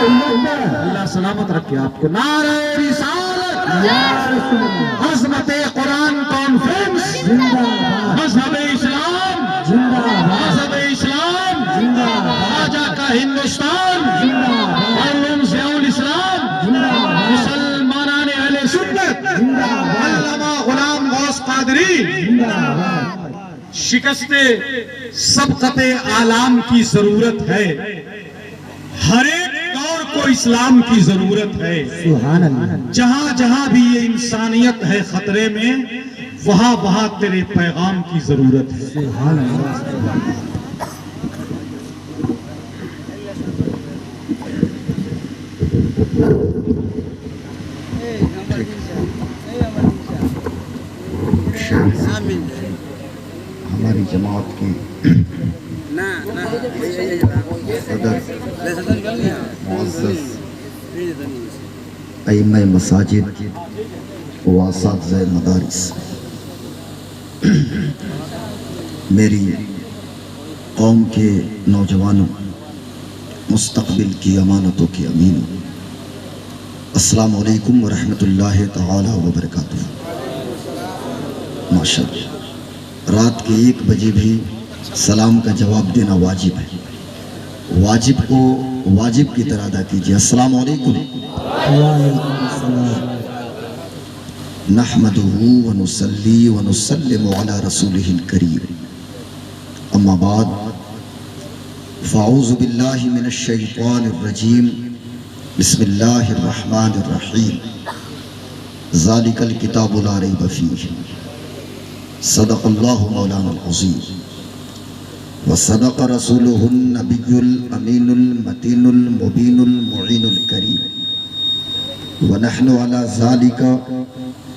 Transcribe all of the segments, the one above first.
اللہ سلامت رکھے آپ کو. نعرہ رسالت، عظمت قرآن کانفرنس، مذہب اسلام، مذہب اسلام، خواجہ کا ہندوستان، علوم ضیاء الاسلام، مسلمانان اہل سنت، علامہ غلام غوث قادری. شکست سبقت اعلام کی ضرورت ہے، ہر ایک دور کو اسلام کی ضرورت ہے. جہاں جہاں بھی یہ انسانیت ہے خطرے میں، وہاں وہاں تیرے پیغام کی ضرورت ہے. ہماری جماعت کی صدر معزز ائمہ مساجد و اساتذہ مدارس، میری قوم کے نوجوانوں، مستقبل کی امانتوں کے امینوں، السلام علیکم ورحمۃ اللہ تعالی وبرکاتہ. ماشاءاللہ رات کے 1 بجے بھی سلام کا جواب دینا واجب ہے. واجب کو واجب کی طرح ادا کیجیے. السلام علیکم. نحمده ونصلي ونسلم على رسوله الكريم. اما بعد فاعوذ بالله من الشیطان الرجیم. بسم اللہ الرحمن الرحیم. ذالک الکتاب لا ریب فیہ. صدق اللہ مولانا العظیم وصدق رسولہ النبی الامین المتین المبین المعین الکریم ونحن علی ذالک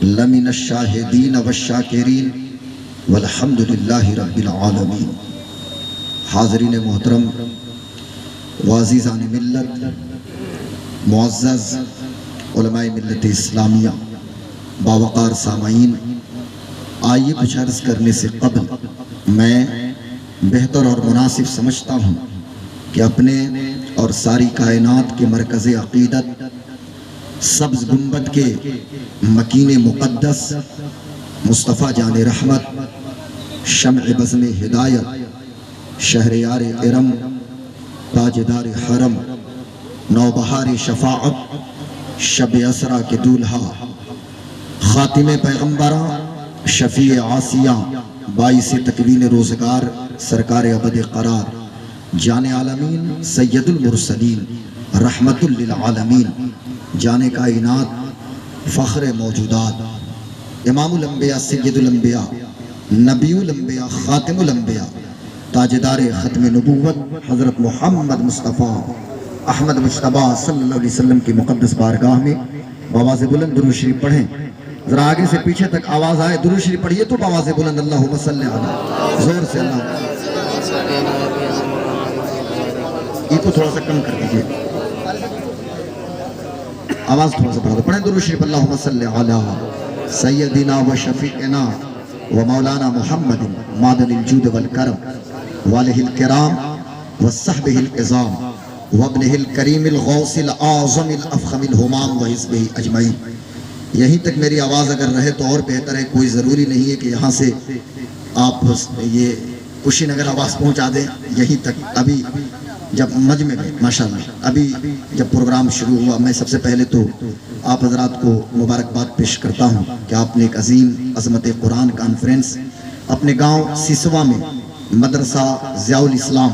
لمن الشاہدین والشاکرین والحمد للہ رب العالمین. حاضرین محترم وعزیزان ملت، معزز علماء ملت اسلامیہ، باوقار سامعین، آئیے کچھ عرض کرنے سے قبل میں بہتر اور مناسب سمجھتا ہوں کہ اپنے اور ساری کائنات کے مرکز عقیدت سبز گنبد کے مکین مقدس مصطفیٰ جان رحمت، شمع بزم ہدایت، شہریار ارم، تاجدار حرم، نوبہار شفاعت، شب اسرا کے دولہا، خاتم پیغمبراں، شفیع عاصیہ، باعث تکوین روزگار، سرکار ابد قرار، جان عالمین، سید المرسلین، رحمت للعالمین، جان کائنات، فخر موجودات، امام الانبیاء، سید الانبیاء، نبی الانبیاء، خاتم الانبیاء، تاجدار ختم نبوت حضرت محمد مصطفیٰ احمد مجتبیٰ صلی اللہ علیہ وسلم کی مقدس بارگاہ میں بآواز بلند درود شریف پڑھیں. ذرا آگے سے پیچھے تک آواز آئے. درود شریف پڑھیے تو بآواز بلند. اللہم صلی علی، زور سے اللہ. یہ کو تھوڑا سا کم کر دیجئے، آواز تھوڑا سا بڑھا دو. پڑھیں درود شریف. اللہم صلی علی سیدنا و شفیعنا و مولانا محمد معدن الجود والکرم والہ الکرام وصحبہ العظام وابنہ الکریم الغوث العظم الافخم الہمام وحزبہ اجمعین. یہیں تک میری آواز اگر رہے تو اور بہتر ہے. کوئی ضروری نہیں ہے کہ یہاں سے آپ یہ کشی نگر آواز پہنچا دیں. یہیں تک ابھی جب مجمع میں ماشاءاللہ ابھی جب پروگرام شروع ہوا، میں سب سے پہلے تو آپ حضرات کو مبارکباد پیش کرتا ہوں کہ آپ نے ایک عظیم عظمت قرآن کانفرنس اپنے گاؤں سیسوا میں مدرسہ ضیاء الاسلام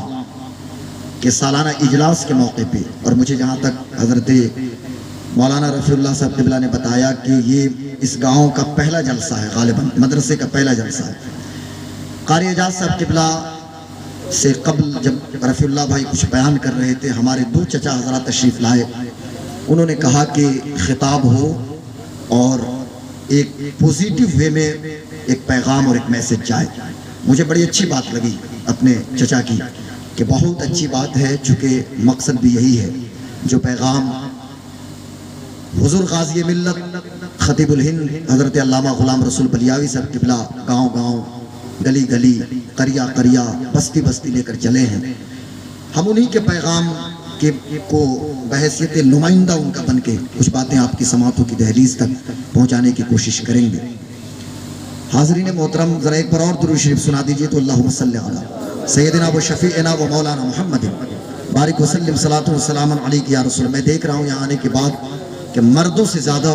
کے سالانہ اجلاس کے موقع پہ، اور مجھے جہاں تک حضرت مولانا رفیع اللہ صاحب قبلہ نے بتایا کہ یہ اس گاؤں کا پہلا جلسہ ہے، غالباً مدرسے کا پہلا جلسہ ہے. قاری اعجاز صاحب قبلہ سے قبل جب رفیع اللہ بھائی کچھ بیان کر رہے تھے، ہمارے 2 چچا حضرات تشریف لائے. انہوں نے کہا کہ خطاب ہو اور ایک پوزیٹیو وے میں ایک پیغام اور ایک میسج جائے. مجھے بڑی اچھی بات لگی اپنے چچا کی کہ بہت اچھی بات ہے، چونکہ مقصد بھی یہی ہے. جو پیغام حضور غازی ملت خطیب الہند حضرت علامہ غلام رسول بلیاوی صاحب قبلہ گاؤں گاؤں، گلی گلی، قریہ قریہ، بستی بستی لے کر چلے ہیں، ہم انہی کے پیغام کو بحیثیت نمائندہ ان کا بن کے کچھ باتیں آپ کی سماعتوں کی دہلیز تک پہنچانے کی کوشش کریں گے۔ حاضرین محترم، ذرا ایک بار اور درود شریف سنا دیجئے تو اللہم صلی علی سیدنا و شفیعنا و مولانا محمد بارک وسلم صلاۃ و سلام علیک یا رسول۔ میں دیکھ رہا ہوں یہاں آنے کے بعد کہ مردوں سے زیادہ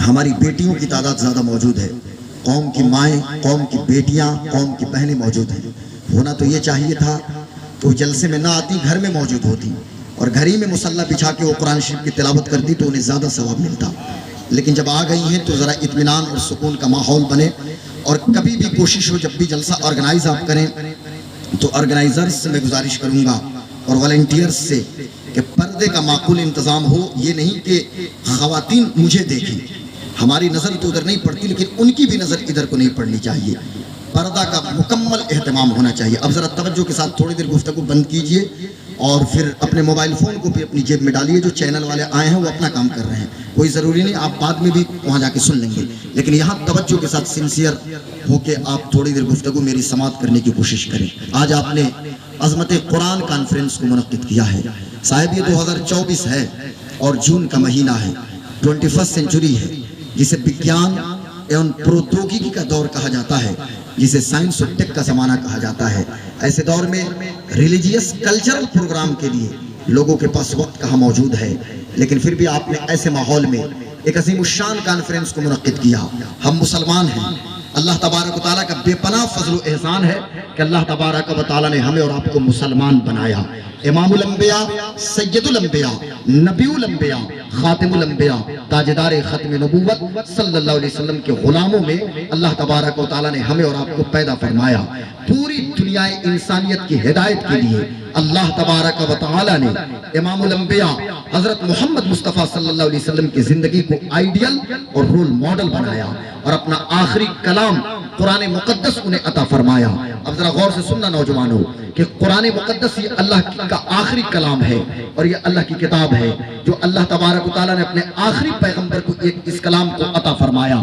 ہماری بیٹیوں کی تعداد زیادہ موجود ہے۔ قوم کی مائیں، قوم کی بیٹیاں، قوم کی بہنیں موجود ہیں۔ ہونا تو یہ چاہیے تھا کہ وہ جلسے میں نہ آتی، گھر میں موجود ہوتی اور گھر ہی میں مصلی بچھا کے وہ قرآن شریف کی تلاوت کرتی تو انہیں زیادہ ثواب ملتا۔ لیکن جب آ گئی ہیں تو ذرا اطمینان اور سکون کا ماحول بنے، اور کبھی بھی کوشش ہو جب بھی جلسہ آرگنائز آپ کریں تو آرگنائزرز سے میں گزارش کروں گا اور والنٹیئرز سے کہ پردے کا معقول انتظام ہو۔ یہ نہیں کہ خواتین مجھے دیکھیں، ہماری نظر تو ادھر نہیں پڑتی لیکن ان کی بھی نظر ادھر کو نہیں پڑنی چاہیے۔ پردہ کا مکمل اہتمام ہونا چاہیے۔ اب ذرا توجہ کے ساتھ تھوڑی دیر گفتگو بند کیجئے اور پھر اپنے موبائل فون کو بھی اپنی جیب میں ڈالیے۔ جو چینل والے آئے ہیں وہ اپنا کام کر رہے ہیں، کوئی ضروری نہیں، آپ بعد میں بھی وہاں جا کے سن لیں گے، لیکن یہاں توجہ کے ساتھ سنسیئر ہو کے آپ تھوڑی دیر گفتگو میری سماعت کرنے کی کوشش کریں۔ آج آپ نے عظمت قرآن کانفرنس کو منعقد کیا ہے۔ صاحب یہ 2024 ہے اور جون کا مہینہ ہے، 21 سینچری ہے، جسے وگیان ایوم پروتوگیکی کا دور کہا جاتا ہے، جسے سائنس اور ٹیک کا زمانہ کہا جاتا ہے۔ ایسے دور میں ریلیجیس کلچرل پروگرام کے لیے لوگوں کے پاس وقت کہاں موجود ہے، لیکن پھر بھی آپ نے ایسے ماحول میں ایک عظیم الشان کانفرنس کو منعقد کیا۔ ہم مسلمان ہیں، اللہ تبارک و تعالیٰ کا بے پناہ فضل و احسان ہے کہ اللہ تبارک و تعالیٰ نے ہمیں اور آپ کو مسلمان بنایا۔ امام الانبیاء، سید الانبیاء، نبی الانبیاء، خاتم الانبیاء، تاجدار ختم نبوت صلی اللہ علیہ وسلم کے غلاموں میں اللہ تبارک و تعالیٰ نے ہمیں اور آپ کو پیدا فرمایا۔ پوری دنیا انسانیت کی ہدایت کے لیے اللہ تبارک و تعالیٰ نے امام الانبیاء حضرت محمد مصطفیٰ صلی اللہ علیہ وسلم کی زندگی کو آئیڈیل اور رول ماڈل بنایا اور اپنا آخری کلام قرآن مقدس انہیں عطا فرمایا۔ اب ذرا غور سے سننا نوجوانوں کہ قرآن مقدس یہ اللہ کا آخری کلام ہے اور یہ اللہ کی کتاب ہے جو اللہ تبارک و تعالیٰ نے اپنے آخری پیغمبر کو اس کلام کو عطا فرمایا۔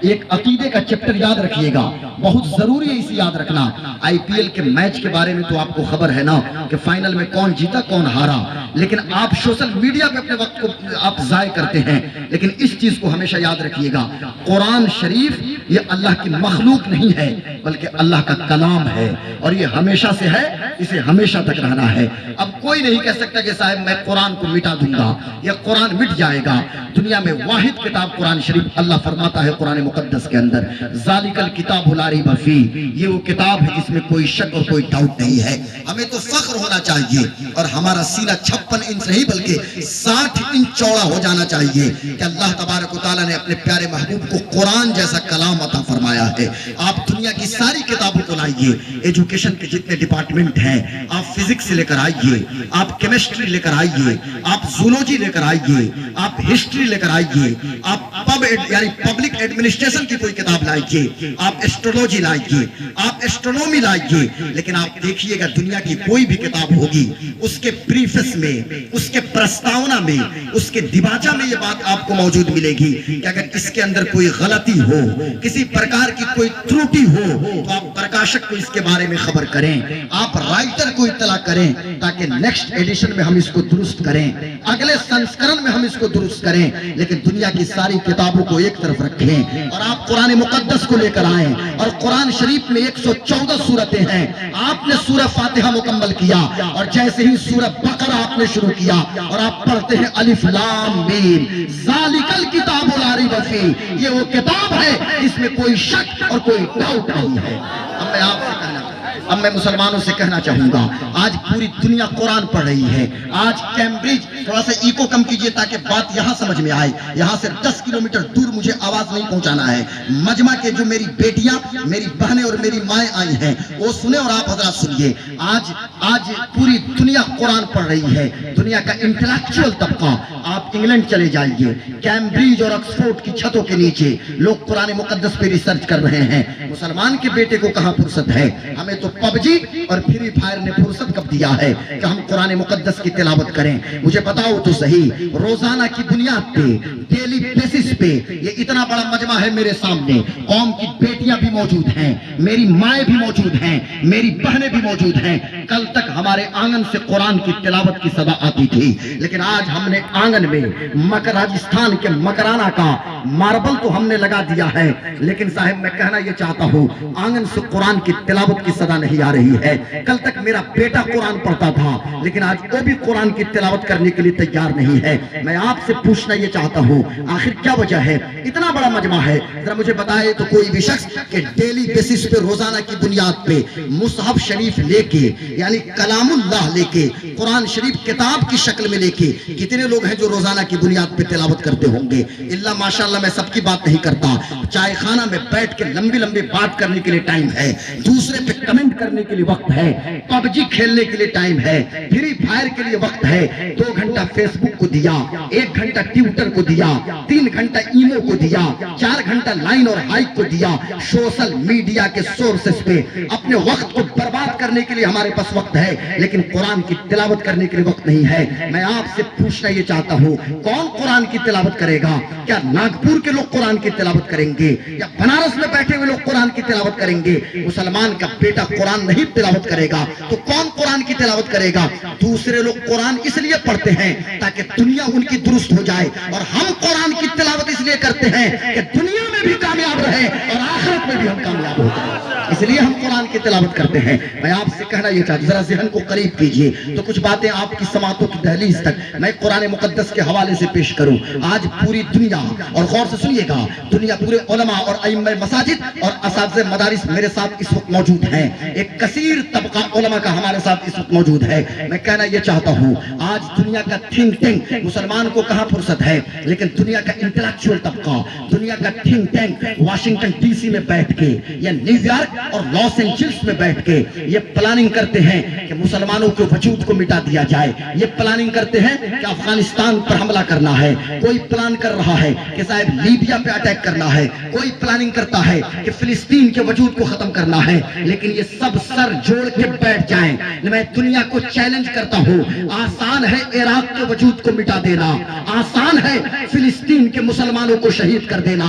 ایک عقیدے کا چیپٹر یاد رکھیے گا، بہت ضروری ہے اسے یاد رکھنا۔ آئی پی ایل کے میچ کے بارے میں تو آپ کو خبر ہے نا کہ فائنل میں کون جیتا کون ہارا، لیکن آپ سوشل میڈیا پہ اپنے وقت کو آپ ضائع کرتے ہیں، لیکن اس چیز کو ہمیشہ یاد رکھیے گا، قرآن شریف یہ اللہ کی مخلوق نہیں ہے بلکہ اللہ کا کلام ہے اور یہ ہمیشہ سے ہے، اسے ہمیشہ تک رہنا ہے۔ اب کوئی نہیں کہہ سکتا کہ صاحب میں قرآن کو مٹا دوں گا یا قرآن مٹ جائے گا۔ دنیا میں واحد کتاب قرآن شریف، اللہ فرماتا ہے قرآن مقدس کے اندر ذالک الکتاب لا ریب فیہ، یہ وہ کتاب ہے جس میں کوئی شک اور کوئی ڈاؤٹ نہیں ہے۔ ہمیں تو فخر ہونا چاہیے اور ہمارا سینہ 56 انچ نہیں بلکہ 60 انچ چوڑا ہو جانا چاہیے کہ اللہ تبارک و تعالیٰ نے اپنے پیارے محبوب کو قرآن جیسا کلام عطا فرمایا ہے۔ آپ دنیا کی ساری کتابوں کو لائیے، ایجوکیشن کے جتنے ڈپارٹمنٹ ہیں، آپ فزکس سے لے کر آئیے، آپ کیمسٹری لے کر آئیے، آپ زولوجی لے کر آئیے، آپ ہسٹری لے کر آئیے، آپ پبلک ایڈمنسٹریشن کی کوئی کتاب لائیے، آپ ایسٹرولوجی لائیے، آپ ایسٹرونومی لائیے، لیکن آپ دیکھیے گا دنیا کی کوئی بھی کتاب ہوگی اس کے پریفس میں، اس کے پرستاونا میں، اس کے دیباچہ میں یہ بات آپ کو موجود ملے گی کہ اگر اس کے اندر کوئی غلطی ہو، کسی پرکار کی کوئی تروٹی ہو تو آپ پرکاشک کو اس کے بارے میں خبر کریں، آپ رائٹر کو اطلاع کریں تاکہ نیکسٹ ایڈیشن میں ہم اس کو درست کریں، اگلے سنسکرن میں ہم اس کو درست کریں۔ لیکن دنیا کی ساری کتابوں کو ایک طرف رکھیں اور آپ قرآن مقدس کو لے کر آئیں، اور قرآن شریف میں 114 سورتیں ہیں۔ آپ نے سورہ فاتحہ مکمل کیا اور جیسے ہی سورہ بقرہ آپ نے شروع کیا اور آپ پڑھتے ہیں الف لام میم ذالک الکتاب لا ریب فیہ، یہ وہ کتاب ہے اس میں کوئی شک اور کوئی ڈاؤٹ نہیں ہے۔ اب میں مسلمانوں سے کہنا چاہوں گا، آج پوری دنیا قرآن پڑھ رہی ہے۔ آج کیمبرج، تھوڑا سا ایکو کم کیجئے تاکہ بات یہاں سمجھ میں آئے، یہاں سے 10 کلومیٹر دور مجھے آواز نہیں پہنچانا ہے۔ مجمع کے جو میری بیٹیاں، میری بہنیں اور میری مائیں آئی ہیں وہ سنیں اور آپ حضرات سنیے۔ آج پوری دنیا قرآن پڑھ رہی ہے، دنیا کا انٹلیکچوئل طبقہ آپ انگلینڈ چلے جائیے، کیمبرج اور آکسفورڈ کی چھتوں کے نیچے لوگ قرآن مقدس پہ ریسرچ کر رہے ہیں۔ مسلمان کے بیٹے کو کہاں فرصت ہے؟ ہمیں تو پب جی اور فری فائر نے فرصت کب دیا ہے کہ ہم قرآن مقدس کی تلاوت کریں؟ مجھے بتاؤ تو صحیح، روزانہ کی بنیاد پہ، ڈیلی بیسس پہ یہ اتنا بڑا مجمع ہے میرے سامنے، قوم کی بیٹیاں بھی موجود ہیں، میری مائیں بھی موجود ہیں، میری بہنیں بھی موجود ہیں۔ کل تک ہمارے آنگن سے قرآن کی تلاوت کی صدا آتی تھی، لیکن آج ہم نے آنگن میں راجستھان کے مکرانہ کا ماربل تو ہم نے لگا دیا ہے، لیکن صاحب میں کہنا یہ چاہتا ہوں آنگن سے قرآن کی تلاوت کی صدا نہیں آ رہی ہے۔ کل تک میرا بیٹا قرآن پڑھتا تھا، لیکن آج وہ بھی قرآن کی تلاوت کرنے کے لیے تیار نہیں ہے۔ میں آپ سے پوچھنا یہ چاہتا ہوں آخر کیا وجہ ہے؟ اتنا بڑا مجمع ہے، ذرا مجھے بتائے تو کوئی بھی شخص کہ ڈیلی بیسس پہ روزانہ کی بنیاد پہ مصحف شریف لے کے، یعنی کلام اللہ لے کے، قرآن شریف کتاب کی شکل میں لے کے، کتنے لوگ ہیں جو روزانہ کی بنیاد پہ تلاوت کرتے ہوں گے؟ اللہ ماشاءاللہ میں سب کی بات نہیں کرتا، چائے خانہ میں بیٹھ کے لمبی لمبی بات کرنے کے لیے ٹائم ہے، دوسرے پہ کمنٹ کرنے کے لیے وقت ہے، پب جی کھیلنے کے لیے ٹائم ہے، فری فائر کے لیے وقت ہے، 2 گھنٹہ فیس بک کو دیا، 1 گھنٹہ ٹویٹر کو دیا، 3 گھنٹہ ایمو کو دیا، 4 گھنٹہ لائن اور ہائک کو دیا، سوشل میڈیا کے سورسز پہ اپنے وقت کو برباد کرنے کے لیے ہمارے پاس وقت ہے، لیکن قرآن کی تلاوت کرنے کے لیے وقت نہیں ہے۔ میں آپ سے پوچھنا یہ چاہتا ہوں کون قرآن کی تلاوت کرے گا؟ کیا ناگپور کے لوگ قرآن کی تلاوت کریں گے یا بنارس میں بیٹھے ہوئے لوگ قرآن کی تلاوت کریں گے؟ مسلمان کا بیٹا قرآن نہیں تلاوت کرے گا تو کون قرآن کی تلاوت کرے گا؟ دوسرے لوگ قرآن اس لیے پڑھتے ہیں تاکہ دنیا ان کی درست ہو جائے، اور ہم قرآن کی تلاوت اس لیے کرتے ہیں کہ دنیا میں بھی کامیاب رہے اور آخرت میں بھی ہم کامیاب ہو جائیں، اس لیے ہم قرآن کی تلاوت کرتے ہیں۔ میں آپ سے کہنا یہ چاہتا ہوں ذرا ذہن کو قریب کیجئے تو کچھ باتیں آپ کی سماعتوں کی دہلیز تک میں قرآن مقدس کے حوالے سے پیش کروں۔ آج پوری دنیا، اور غور سے سنیے گا، دنیا پورے علماء اور ائمہ مساجد اور اساتذہ مدارس میرے ساتھ اس وقت موجود ہیں، ایک کثیر طبقہ علماء کا ہمارے ساتھ اس وقت موجود ہے۔ میں کہنا یہ چاہتا ہوں آج دنیا کا تھنک ٹینک، مسلمان کو کہاں فرصت ہے، لیکن دنیا کا انٹلیکچوئل طبقہ، دنیا کا تھنک ٹینک واشنگٹن ڈی سی میں بیٹھ کے یا نیو یارک اور لاس اینجلس میں بیٹھ کے یہ پلاننگ کرتے ہیں کہ مسلمانوں کے وجود کو مٹا دیا جائے، یہ پلاننگ کرتے ہیں کہ افغانستان پر حملہ کرنا ہے، کوئی پلان کر رہا ہے کہ صاحب لیبیا پہ اٹیک کرنا ہے، کوئی پلاننگ کرتا ہے کہ فلسطین کے وجود کو ختم کرنا ہے، لیکن یہ سب سر جوڑ کے بیٹھ جائیں۔ میں دنیا کو چیلنج کرتا ہوں، آسان ہے عراق کے وجود کو مٹا دینا، آسان ہے فلسطین کے مسلمانوں کو شہید کر دینا،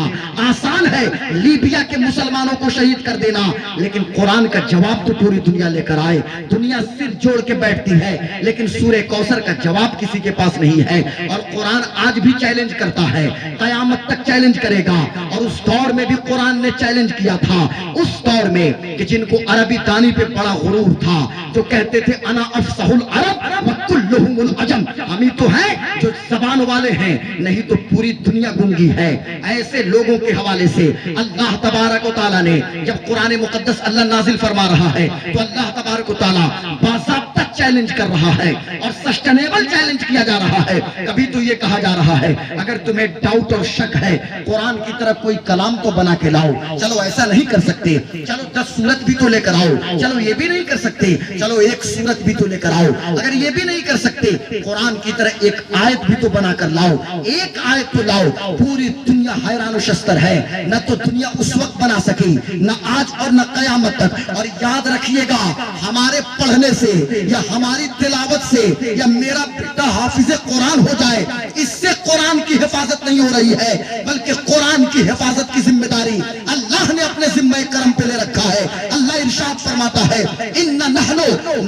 آسان ہے لیبیا کے مسلمانوں کو شہید کر دینا، لیکن قرآن کا جواب تو پوری دنیا لے کر آئے۔ دنیا سر جوڑ کے بیٹھتی ہے لیکن سورہ کوثر کا جواب کسی کے پاس نہیں ہے، اور قرآن آج بھی چیلنج کرتا ہے، قیامت تک چیلنج کرے گا۔ اور اس دور میں بھی قرآن نے چیلنج کیا تھا، اس دور میں کہ جن کو عربی دانی پہ بڑا غرور تھا، جو کہتے تھے انا افصح العرب وکلہم العجم، ہم ہی تو ہیں جو زبان والے ہیں، نہیں تو پوری دنیا گونگی ہے۔ ایسے لوگوں کے حوالے سے اللہ تبارک و تعالیٰ نے جب قرآن مقدس اللہ نازل فرما رہا ہے تو اللہ تبارک و تعالیٰ باضابطہ چیلنج کر رہا ہے اور سسٹینیبل چیلنج کیا جا رہا ہے۔ کبھی تو یہ کہا جا رہا ہے اگر تمہیں ڈاؤٹ اور شک ہے قرآن کی طرف کوئی کلام تو بنا کے لاؤ، چلو ایسا نہیں کر سکتے، چلو 10 سورت بھی تو لے کر آؤ، چلو یہ بھی نہیں کر سکتے، چلو 1 سورت بھی تو لے کر آؤ، اگر یہ بھی نہیں کر سکتے قرآن کی طرح 1 آیت بھی تو بنا کر لاؤ، 1 آیت تو لاؤ۔ پوری دنیا حیران و شستر ہے، نہ تو دنیا اس وقت بنا سکی، نہ آج اور نہ قیامت تک۔ اور یاد رکھیے گا ہمارے پڑھنے سے یا ہماری تلاوت سے یا میرا بیٹا حافظ قرآن ہو جائے اس سے قرآن کی حفاظت نہیں ہو رہی ہے، بلکہ قرآن کی حفاظت کی ذمہ داری اللہ نے اپنے ذمہ کرم پہ لے رکھا ہے۔ اللہ ارشاد فرماتا ہے اِنَّا نَحْنُ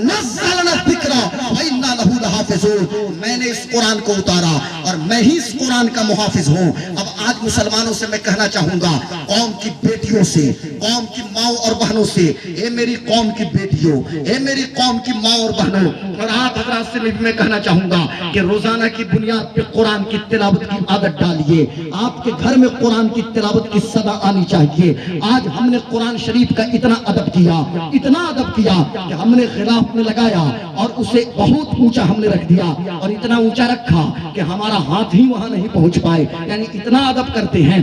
نَزَّلْنَا الذِّكْرَ وَإِنَّا لَهُ لَحَافِظُونَ، میں نے اس قرآن کو اتارا اور میں ہی اس قرآن کا محافظ ہوں۔ اب آج مسلمانوں سے میں کہنا چاہوں گا، قوم کی بیٹیوں سے، قوم کی ماؤں اور بہنوں سے، اے میری قوم کی بیٹیوں، اے میری قوم کی ماں اور بہنوں، اور آپ حضرات سے بھی میں کہنا چاہوں گا کہ روزانہ کی بنیاد پہ قرآن کی تلاوت کی عادت ڈالیے۔ آپ کے گھر میں قرآن کی تلاوت کی صدا آنی چاہیے۔ آج ہم نے قرآن شریف کا اتنا ادب کیا، اتنا ادب کیا کہ ہم نے غلاف میں لگایا اور اسے بہت اونچا ہم نے رکھ دیا، اور اتنا اونچا رکھا کہ ہمارا ہاتھ ہی وہاں نہیں پہنچ پائے، یعنی اتنا ادب کرتے ہیں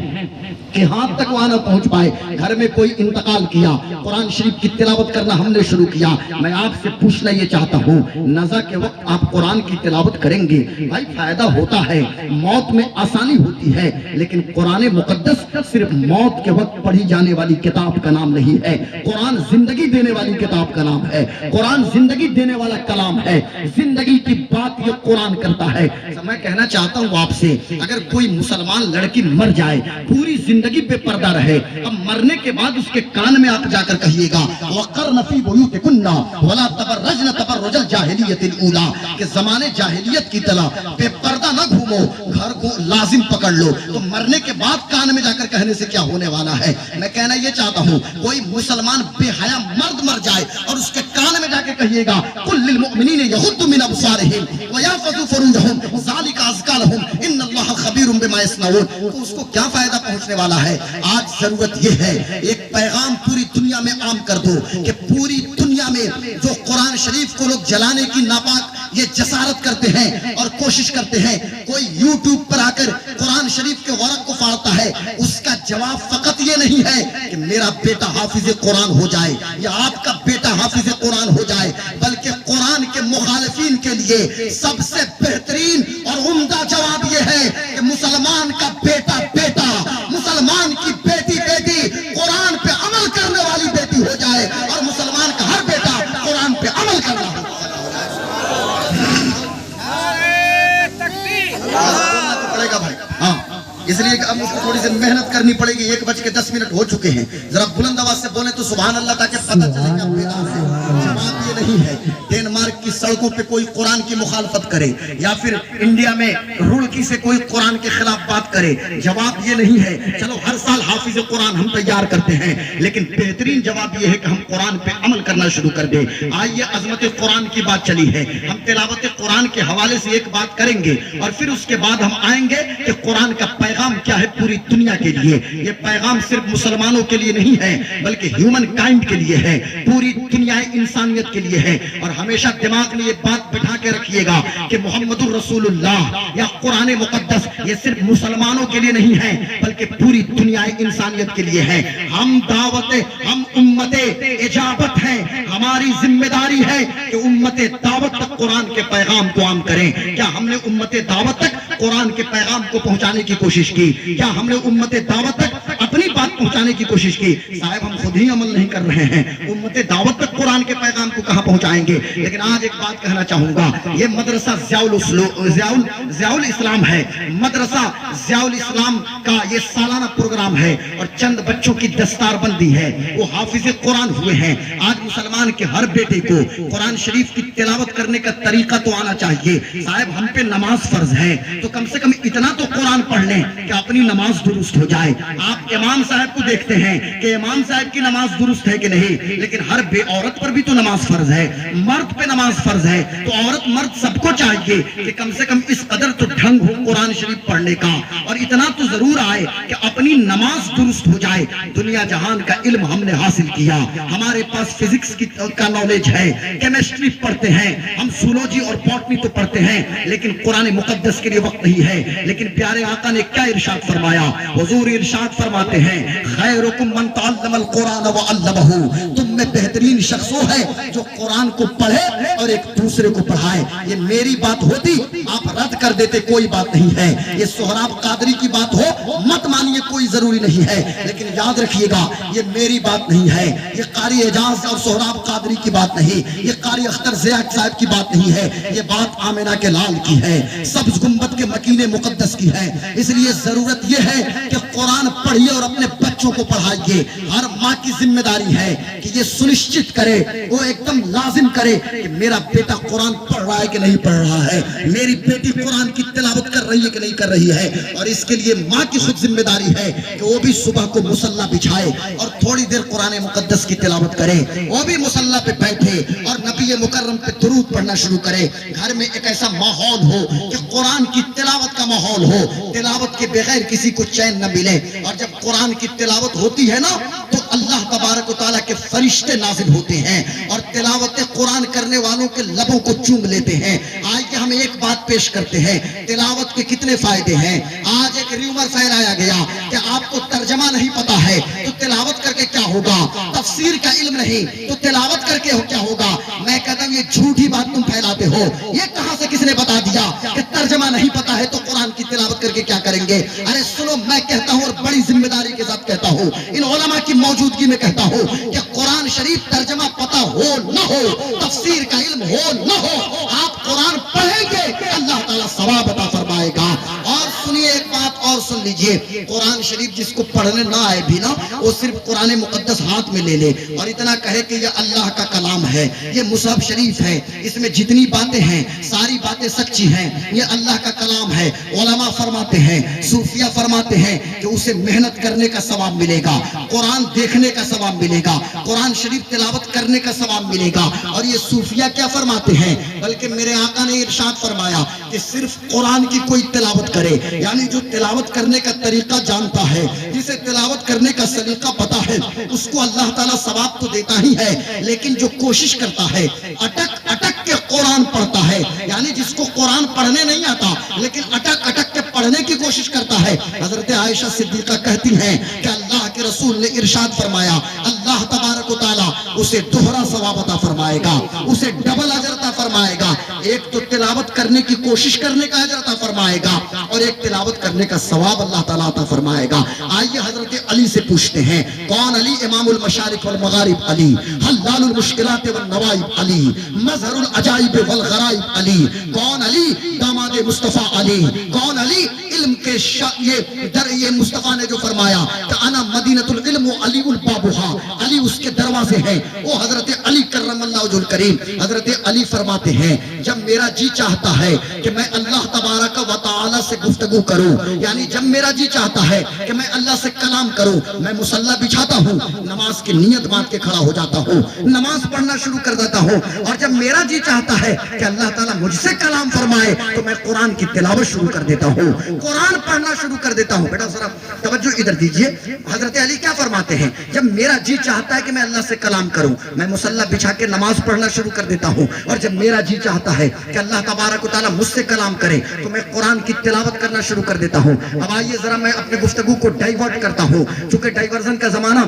کہ ہاتھ تک وہاں نہ پہنچ پائے. گھر میں کوئی انتقال کیا, قرآن شریف کی تلاوت کرنا ہم نے شروع کیا. میں آپ سے پوچھنا یہ چاہتا ہوں, نزا کے وقت آپ قرآن کی تلاوت کریں گے, بھائی فائدہ ہوتا ہے, موت میں آسانی ہوتی ہے, لیکن قرآن مقدس صرف موت کے وقت پڑھی جانے والی کتاب کا نام نہیں ہے. قرآن زندگی دینے والی کتاب کا نام ہے. قرآن زندگی دینے والا کلام ہے. زندگی کی بات یہ قرآن کرتا ہے. میں کہنا چاہتا ہوں آپ سے, اگر کوئی مسلمان لڑکی مر جائے, پوری زندگی پہ پردہ رہے, اب مرنے کے بعد اس کے کان میں آپ جا کر کہیے گا وَقَرْنَ فِي بُيُوتِكُنَّ وَلَا تَبَرَّجْنَ تَبَرُّجَ الْجَاهِلِيَّةِ الْأُولَى, کہ زمانے جاہلیت کی طرح بے پردہ نہ گھومو, گھر کو لازم پکڑ لو. تو مرنے کے بعد کان میں جا کر کہنے سے کیا ہونے والا ہے؟ میں کہنا یہ چاہتا ہوں, کوئی مسلمان بے حیا مرد مر جائے اور اس کے کان میں جا کے کہیے گا قُلْ لِلْمُؤْمِنِينَ يَغُضُّوا مِنْ أَبْصَارِهِمْ وَيَحْفَظُوا فُرُوجَهُمْ ذَلِكَ أَزْكَىٰ لَهُمْ إِنَّ اللَّهَ خَبِيرٌ بِمَا يَصْنَعُونَ. تو اس کو کیا فائدہ پہنچنے والا ہے؟ آج ضرورت یہ ہے ایک پیغام پوری دنیا میں عام کر دو کہ پوری دنیا میں جو قرآن شریف کو لوگ جلانے کی ناپاک یہ جسارت کرتے ہیں اور کوشش کرتے ہیں, کوئی یوٹیوب پر آ کر قرآن شریف کے ورق کو پھاڑتا ہے, اس کا جواب فقط یہ نہیں ہے کہ میرا بیٹا حافظ قرآن ہو جائے یا آپ کا بیٹا حافظ قرآن ہو جائے, بلکہ قرآن کے مخالفین کے لیے سب سے بہترین اور عمدہ جواب یہ ہے کہ مسلمان کا بیٹا بیٹا, مسلمان کی بیٹی بیٹی قرآن پہ عمل کرنے والی بیٹی ہو جائے, اور مسلمان کا ہر بیٹا قرآن پہ عمل کرنا ہو. پڑے گا بھائی, ہاں, اس لیے کہ اب اس کو تھوڑی سی محنت کرنی پڑے گی. 1:10 ہو چکے ہیں, ذرا بلند آواز سے بولیں تو سبحان اللہ, تاکہ پتہ چلے کہ جواب یہ نہیں ہے ڈینمارک کی سڑکوں پہ کوئی قرآن کی مخالفت کرے یا پھر انڈیا میں رڑکی سے کوئی قرآن کے خلاف بات کرے. جواب یہ نہیں ہے چلو ہر سال حافظ قرآن ہم تیار کرتے ہیں, لیکن بہترین جواب یہ ہے کہ ہم قرآن پہ عمل کرنا شروع کر دیں. آئیے, عظمت قرآن کی بات چلی ہے, ہم تلاوت قرآن کے حوالے سے ایک بات کریں گے اور پھر اس کے بعد ہم آئیں گے کہ قرآن کا پیغام کیا ہے پوری دنیا کے لیے. یہ پیغام صرف مسلمانوں کے لیے نہیں ہے بلکہ ہیومن کائنڈ کے لیے ہے, پوری دنیا انسانیت کے لیے ہے. اور ہمیشہ دماغ میں یہ بات بٹھا کے رکھیے گا کہ محمد الرسول اللہ یا قرآن مقدس یہ صرف مسلمانوں کے لیے نہیں ہے بلکہ پوری دنیا انسانیت کے لیے ہے. ہم دعوت, ہم امت اجابت ہیں, ہماری ذمہ داری ہے کہ امت دعوت تک قرآن کے پیغام کو عام کریں. کیا ہم نے امت دعوت تک قرآن کے پیغام کو پہنچانے کی کوشش کی؟ کیا ہم نے امت دعوت تک اپنی بات پہنچانے کی کوشش کی؟ صاحب ہم خود ہی عمل نہیں کر رہے ہیں, امت دعوت تک قرآن کے پیغام کو کہاں پہنچائیں گے؟ لیکن آج ایک بات کہنا چاہوں گا, یہ مدرسہ ضیاء الاسلام ہے. مدرسہ ضیاء الاسلام کا یہ سالانہ پروگرام ہے اور چند بچوں کی دستار بندی ہے, وہ حافظ قرآن ہوئے ہیں. آج مسلمان کے ہر بیٹے کو قرآن شریف کی تلاوت کرنے کا طریقہ تو آنا چاہیے. صاحب ہم پہ نماز فرض ہے تو کم سے کم اتنا تو قرآن پڑھ لیں کہ اپنی نماز درست ہو جائے. آپ امام صاحب کو دیکھتے ہیں کہ امام صاحب کی نماز درست ہے کہ نہیں, لیکن ہر بے عورت پر بھی تو نماز فرض ہے, مرد پہ نماز فرض ہے. تو عورت مرد سب کو چاہیے کہ کم سے کم اس قدر تو ڈھنگ ہو قرآن شریف پڑھنے کا, اور اتنا تو ضرور آئے کہ اپنی نماز درست ہو جائے. دنیا جہان کا علم ہم نے حاصل کیا, ہمارے پاس فزکس کا نالج ہے, کیمسٹری پڑھتے ہیں ہم, زولوجی اور باٹنی تو پڑھتے ہیں, لیکن قرآن مقدس کے لیے وقت نہیں ہے. لیکن پیارے آقا نے کیا ارشاد فرمایا؟ حضور ارشاد فرماتے ہیں خیرکم من تعلم القرآن وعلمہ, تم میں بہترین شخص وہ ہے جو قرآن کو پڑھے اور ایک دوسرے کو پڑھائے. یہ میری بات ہوتی آپ رد کر دیتے, کوئی بات نہیں ہے. یہ سہراب قادری کی بات ہو مت مانیے, کوئی ضروری نہیں ہے, لیکن یاد رکھیے گا یہ میری بات نہیں ہے, یہ قاری اعجاز اور سہراب قادری کی بات نہیں, یہ قاری اختر ضیاء صاحب کی بات نہیں ہے, یہ بات آمنہ کے لال کی ہے, سبز گنبد کے مکین مقدس کی ہے. اس لیے ضرورت یہ ہے کہ قرآن پڑھیے اور اپنے بچوں کو پڑھائیے. ہر ماں کی ذمہ داری ہے کہ یہ سنشچت کرے, وہ ایک دم لازم کرے کہ میرا بیٹا قرآن پڑھ رہا ہے کہ نہیں پڑھ رہا ہے, میری بیٹی قرآن کی تلاوت کر رہی ہے کہ نہیں کر رہی ہے. اور اس کے لیے ماں کی خود ذمہ داری ہے کہ وہ بھی صبح کو مصلی بچھائے اور تھوڑی دیر قرآن مقدس کی تلاوت کرے, وہ بھی مصلی پہ بیٹھے اور نبی مکرم پہ درود پڑھنا شروع کرے. گھر میں ایک ایسا ماحول ہو کہ قرآن کی تلاوت کا ماحول ہو, تلاوت کے بغیر کسی کو چین نہ ملے. اور جب قرآن کی تلاوت ہوتی ہے نا تو اللہ تبارک و تعالیٰ کے فرشتے نازل ہوتے ہیں اور تلاوت قرآن کرنے والوں کے لبوں کو چوم لیتے ہیں. آئیے ہم ایک بات پیش کرتے ہیں تلاوت کے کتنے فائدے ہیں۔ آج ایک ریومر پھیلایا گیا کہ آپ کو ترجمہ نہیں پتا ہے تو تلاوت کر کے کیا ہوگا، تفسیر کا علم نہیں تو تلاوت کر کے کیا ہوگا۔ میں کہتا ہوں یہ جھوٹی بات تم پھیلاتے ہو، یہ کہاں سے کس نے بتا دیا کہ ترجمہ نہیں پتا ہے تو قرآن کی تلاوت کر کے کیا کریں گے۔ ارے سنو، میں کہتا ہوں اور بڑی ذمہ داری کے ساتھ کہتا ہوں، ان علماء کی موجودگی میں کہتا ہوں کہ قرآن شریف ترجمہ پتا ہو نہ ہو، تفسیر کا علم ہو نہ ہو، آپ قرآن پڑھیں گے اللہ تعالیٰ ثواب عطا فرمائے گا۔ اور سنیے ایک بات اور سن لیجئے، قرآن شریف جس کو پڑھنے نہ آئے بھی نا، وہ صرف قرآن مقدس ہاتھ میں لے لے اور اتنا کہے کہ یہ اللہ کا کلام ہے، یہ مصحف شریف ہے، اس میں جتنی باتیں ہیں ساری باتیں سچی ہیں، یہ اللہ کا کلام ہے۔ علماء فرماتے ہیں، صوفیہ فرماتے ہیں کہ اسے محنت کرنے کا ثواب ملے گا، قرآن دیکھنے کا ثواب ملے گا، قرآن شریف تلاوت کرنے کا ثواب ملے گا۔ اور یہ صوفیہ کیا فرماتے ہیں، بلکہ میرے آقا نے ارشاد فرمایا کہ صرف قرآن کی کوئی تلاوت کرے، یعنی جو تلاوت کرنے کا طریقہ جانتا ہے، جسے تلاوت کرنے کا سلیقہ پتا ہے، اس کو اللہ تعالیٰ ثواب تو دیتا ہی ہے، لیکن جو کوشش کرتا ہے، اٹک اٹک کے قرآن پڑھتا ہے، یعنی جس کو قرآن پڑھنے نہیں آتا لیکن اٹک اٹک کے پڑھنے کی کوشش کرتا ہے۔ حضرت عائشہ صدیقہ کہتی ہیں کہ اللہ کے رسول نے ارشاد فرمایا اللہ تبارک و تعالیٰ اسے دوہرا ثواب عطا فرمائے گا، اسے ڈبل اجر عطا فرمائے گا۔ ایک تو تلاوت کرنے کی کوشش کرنے کا اجر عطا فرمائے گا اور ایک تلاوت کرنے کا ثواب اللہ تعالیٰ عطا فرمائے گا۔ آئیے حضرت علی سے پوچھتے ہیں، کون علی؟ امام المشارق والمغارب علی، حلال المشکلات والنوائب علی، مظہر العجائب والغرائب علی۔ کون علی؟ داماد مصطفیٰ علی۔ کون علی؟ علم کے یہ مصطفیٰ نے جو فرمایا کہ انا مدینۃ العلم و علی البابھا، علی اس کے دروازے ہیں، وہ حضرت علی کرم اللہ وجہ الکریم۔ حضرت علی فرماتے ہیں جب میرا جی چاہتا ہے کہ میں اللہ تبارک و تعالی سے گفتگو کروں، یعنی جب میرا جی چاہتا ہے کہ میں اللہ سے کلام کروں، میں مصلی بچھاتا ہوں، نماز کی نیت باندھ کے کھڑا ہو جاتا ہوں، نماز پڑھنا شروع کر دیتا ہوں، اور جب میرا جی چاہتا ہے کہ اللہ تعالیٰ مجھ سے کلام فرمائے تو میں قرآن کی تلاوت شروع کر دیتا ہوں، قرآن پڑھنا شروع کر دیتا ہوں۔ بیٹا ذرا توجہ ادھر دیجئے، حضرت علی کیا فرماتے ہیں، جب میرا جی چاہتا ہے کہ میں اللہ سے کلام کروں، میں مصلی بچھا کے نماز پڑھنا شروع کر دیتا ہوں، اور جب میرا جی چاہتا ہے کہ اللہ تبارک و تعالیٰ مجھ سے کلام کرے تو میں قرآن کی تلاوت کرنا شروع کر دیتا ہوں۔ اب آئیے ذرا میں اپنے گفتگو کو ڈائیورٹ کرتا ہوں، چونکہ ڈائیورژن کا زمانہ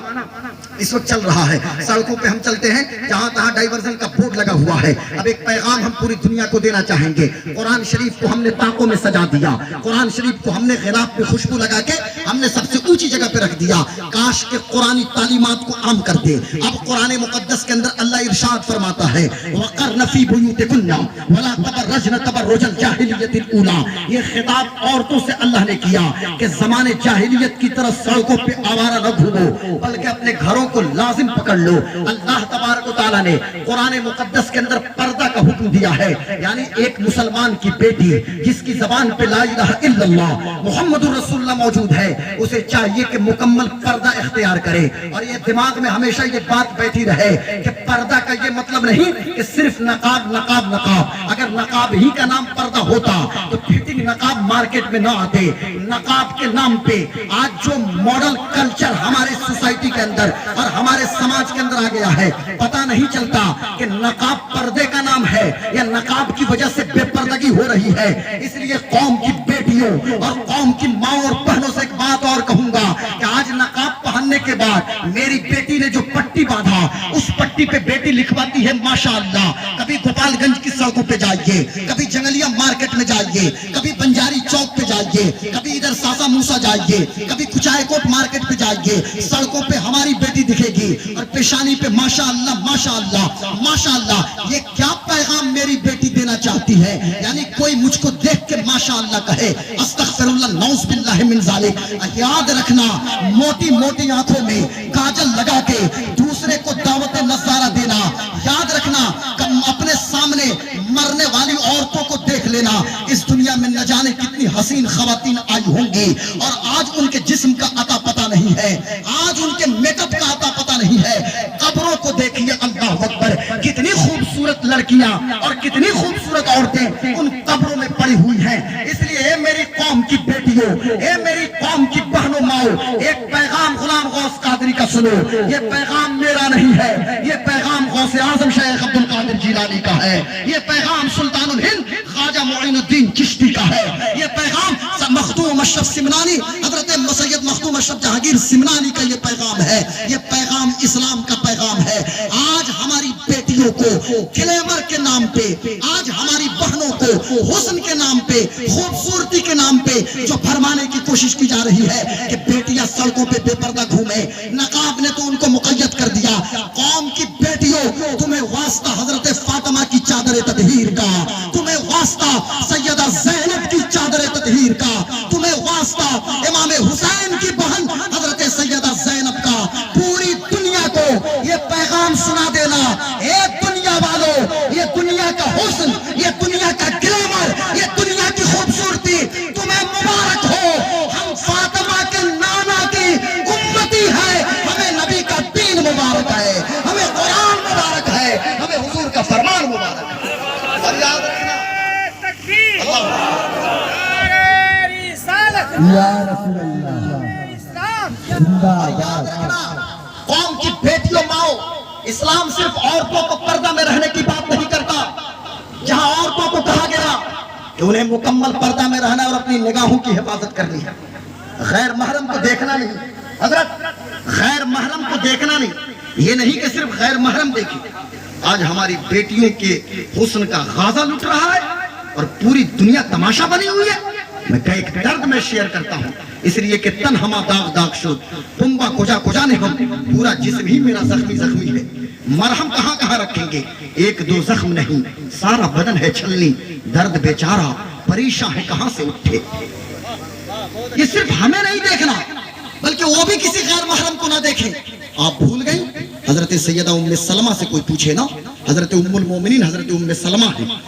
اس وقت چل رہا ہے، سڑکوں پہ ہم چلتے ہیں جہاں تہاں ڈائیورژن کا بورڈ لگا ہوا ہے۔ اب ایک پیغام ہم پوری دنیا کو دینا چاہیں گے، قرآن شریف کو ہم نے طاقوں میں سجا دیا، قرآن شریف کو ہم نے غلاف پہ خوشبو لگا کے ہم نے سب سے اونچی جگہ پہ رکھ دیا، کاش کے قرآنی تعلیمات کو عام کر دے۔ اب قرآن مقدس کے اندر اللہ ارشاد فرماتا ہے وَقَرْنَ فِي بُيُوتِكُنَّ وَلَا تَبَرَّجْنَ تَبَرُّجَ الْجَاهِلِيَّةِ الْأُولَىٰ۔ یہ خطاب عورتوں سے اللہ نے کیا کہ زمانے جاہلیت کی طرح سڑکوں پہ آوارہ نہ گھومو، بلکہ اپنے گھروں کو لازم پکڑ لو۔ اللہ تبارک و تعالیٰ نے قرآن مقدس کے اندر پردہ کا حکم دیا ہے، یعنی ایک مسلمان کی بیٹی جس کی زبان پہ لا الہ الا اللہ محمد رسول اللہ موجود ہے، اسے چاہیے کہ مکمل پردہ اختیار کرے۔ اور یہ دماغ میں ہمیشہ یہ بات بیٹھی رہے کہ پردہ کا یہ مطلب نہیں کہ صرف نقاب نقاب نقاب، اگر نقاب ہی کا نام پردہ ہوتا تو فٹنگ نقاب مارکیٹ میں نہ آتے۔ نقاب کے نام پہ آج جو ماڈل کلچر ہمارے سوسائٹی کے اندر اور ہمارے سماج کے اندر آ گیا ہے، پتہ نہیں چلتا کہ نقاب پردے کا نام ہے یا نقاب کی وجہ سے بے پردگی ہو رہی ہے۔ اس لیے قوم کی بیٹیوں اور قوم کی ماں اور بہنوں سے ایک بات اور کہوں گا کہ آج نقاب پہننے کے بعد میری بیٹی نے جو پٹی باندھا، اس پٹی پہ بیٹی لکھواتی ہے ماشاءاللہ۔ کبھی گوپال گنج کی سڑکوں پہ جائیے، کبھی جنگلیہ مارکیٹ میں جائیے، کبھی بنجاری چوک پہ جائیے، کبھی ادھر ساسا موسا جائیے، کبھی کچائے کوٹ مارکیٹ پہ جائیے، سڑکوں پہ ہماری بیٹی دکھے گی اور پیشانی پہ ماشاءاللہ ماشاءاللہ ماشاءاللہ۔ یہ کیا پیغام میری بیٹی دینا چاہتی ہے؟ یعنی کوئی مجھ کو دیکھ کے ماشاءاللہ کہے، استغفر اللہ نعوذ باللہ من ذالک۔ یاد رکھنا، موٹی موٹی آنکھوں میں کاجل لگا کے دوسرے کو دعوت نظارہ دینا، یاد رکھنا اپنے سامنے مرنے والی عورتوں کو دیکھ لینا۔ اس دنیا میں نہ جانے کتنی حسین خواتین آئی ہوں گی اور آج ان کے جسم کا عطا پتہ نہیں ہے، آج ان کے میک اپ کا عطا پتہ نہیں ہے۔ قبروں کو دیکھیے، اللہ اکبر، کتنی خوبصورت لڑکیاں اور کتنی خوبصورت عورتیں ان قبروں میں پڑی ہوئی ہیں۔ اس لیے اے میری قوم کی بیٹیوں، اے میری قوم کی بہنوں ماؤں، ایک پیغام غلام غوث قادری کا سنو۔ یہ پیغام میرا نہیں ہے، یہ پیغام غوث اعظم شیخ عبد القادر جیلانی کا ہے، یہ پیغام سلطان الہند خواجہ خواجہ معین الدین چشتی کا ہے. یہ پیغام مخدوم اشرف سمنانی، حضرت سید مخدوم اشرف جہانگیر سمنانی کا یہ پیغام ہے. یہ پیغام اسلام کا پیغام ہے. آج ہماری بیٹیوں کو گلیمر کے نام پہ، آج ہماری بہنوں کو حسن کے نام پہ، خوبصورتی کے نام پہ جو فرمانے کی کوشش کی جا رہی ہے کہ بیٹیاں سڑکوں پہ بے پردہ گھومیں. نقاب نے تو ان کو مقید کر دیا. قوم کی بیٹیوں، تمہیں واسطہ حضرت فاطمہ کی چادر تطہیر کا، تمہیں واسطہ سیدہ زینب کی چادر تطہیر کا، تمہیں واسطہ امام حسین کی بہن حضرت سیدہ زینب کا. پوری دنیا کو یہ پیغام سنا دینا، اے دنیا والوں، یہ دنیا کا حسن، یہ دنیا کا گلیمر، یہ دنیا کی خوبصورتی تمہیں مبارک ہو. ہم فاطمہ کے نانا کی امتی ہے. ہمیں نبی کا دین مبارک ہے، ہمیں قرآن مبارک ہے، ہمیں حضور کا فرمان مبارک ہے. اب یاد رکھنا یاد رکھنا قوم کی بیٹیوں ماؤں، اسلام صرف عورتوں کو پردہ میں رہنے کی بات نہیں کرتا. جہاں عورتوں کو کہا گیا کہ انہیں مکمل پردہ میں رہنا اور اپنی نگاہوں کی حفاظت کرنی ہے، غیر محرم کو دیکھنا نہیں. حضرت غیر محرم کو دیکھنا نہیں، یہ نہیں کہ صرف غیر محرم دیکھیں. آج ہماری بیٹیوں کے حسن کا غازہ لٹ رہا ہے اور پوری دنیا تماشا بنی ہوئی ہے. میں ایک درد میں شیئر کرتا ہوں، اس لیے کہ تن ہما داغ داغ شد پنبا کجا کجا نے ہم، پورا جسم ہی میرا زخمی زخمی ہے. مرہم کہاں کہاں رکھیں گے، ایک دو زخم نہیں سارا بدن ہے چھلنی. درد بیچارہ پریشان ہے کہاں سے اٹھے. یہ صرف ہمیں نہیں دیکھنا بلکہ وہ بھی کسی غیر محرم کو نہ دیکھیں. آپ بھول گئی حضرت سیدہ ام سلمہ سے کوئی پوچھے نا، حضرت ام المومنین حضرت ام سلمہ ہے.